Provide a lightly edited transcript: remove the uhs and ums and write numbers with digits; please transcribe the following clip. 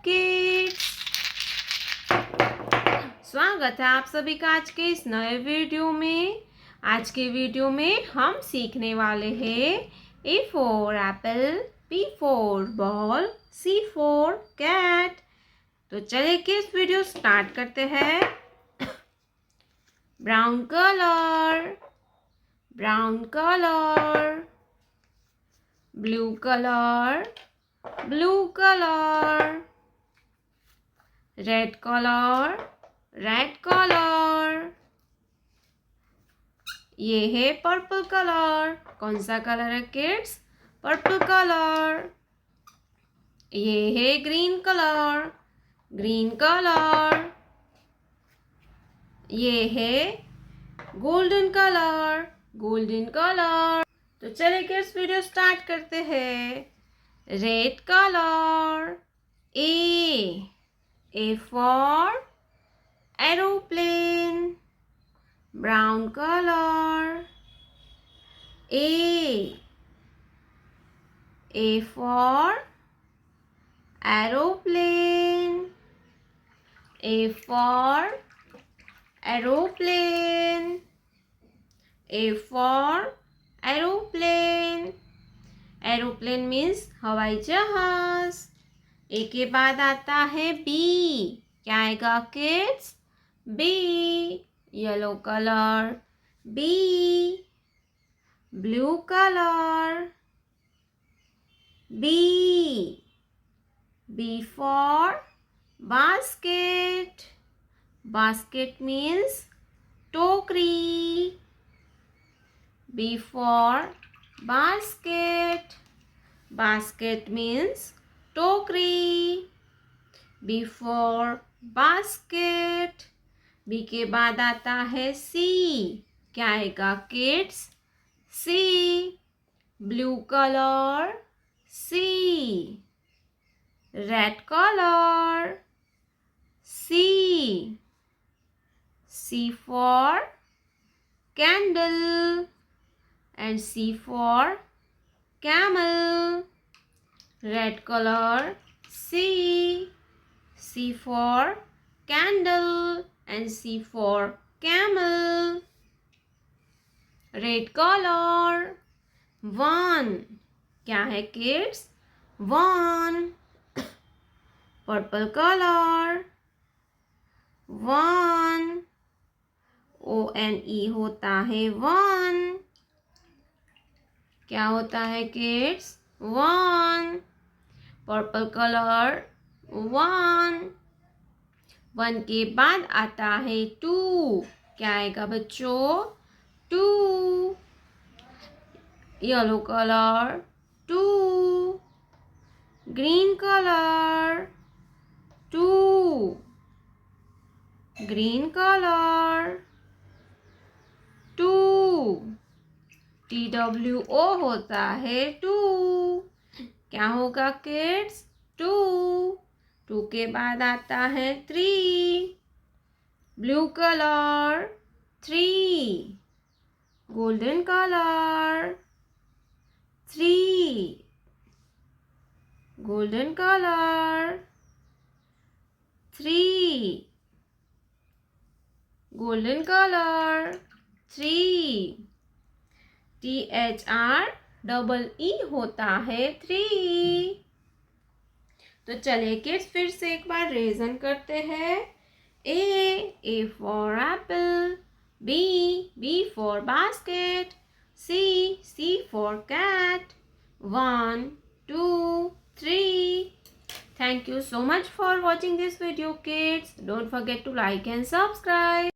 Kids, स्वागत है आप सभी का आज के इस नए वीडियो में। आज के वीडियो में हम सीखने वाले हैं A for apple, B for ball, C for cat. तो चलिए किड्स वीडियो स्टार्ट करते हैं। Brown colour, brown colour, blue colour, blue colour, red colour, red colour. ये है पर्पल कलर। कौन सा कलर है किड्स? Purple colour. ये है ग्रीन कलर, ग्रीन कलर। ये है गोल्डन कलर, गोल्डन कलर। तो चलिए किड्स वीडियो स्टार्ट करते हैं। Red colour, A for aeroplane. Brown color, A for aeroplane, A for aeroplane, A for aeroplane. Aeroplane means हवाई जहाज। ए के बाद आता है बी। क्या आएगा kids? B, yellow colour, B. Blue colour, B, B for basket. Basket means टोकरी। B for basket. Basket means टोकरी। B for basket. B के बाद आता है C। क्या आएगा kids? C, blue colour, C, red colour, C, C for candle and C for camel. Red color, C, C for candle and C for camel. Red color, 1. क्या है kids? 1. Purple color, 1. O-N-E होता है 1. क्या होता है kids? 1. Purple colour, 1. 1 के बाद आता है 2. क्या आएगा बच्चों? 2. Yellow colour, 2. Green colour, 2. Green colour, 2. TWO होता है 2. क्या होगा किड्स? 2. 2 के बाद आता है 3. Blue colour, 3. Golden colour, 3. Golden colour, 3. Golden colour, 3. THREE होता है 3. तो चलिए किड्स फिर से एक बार रिवीजन करते हैं। A for apple, B for basket, C for cat. 1, 2, 3. Thank you so much for watching this video kids. Don't forget to like and subscribe.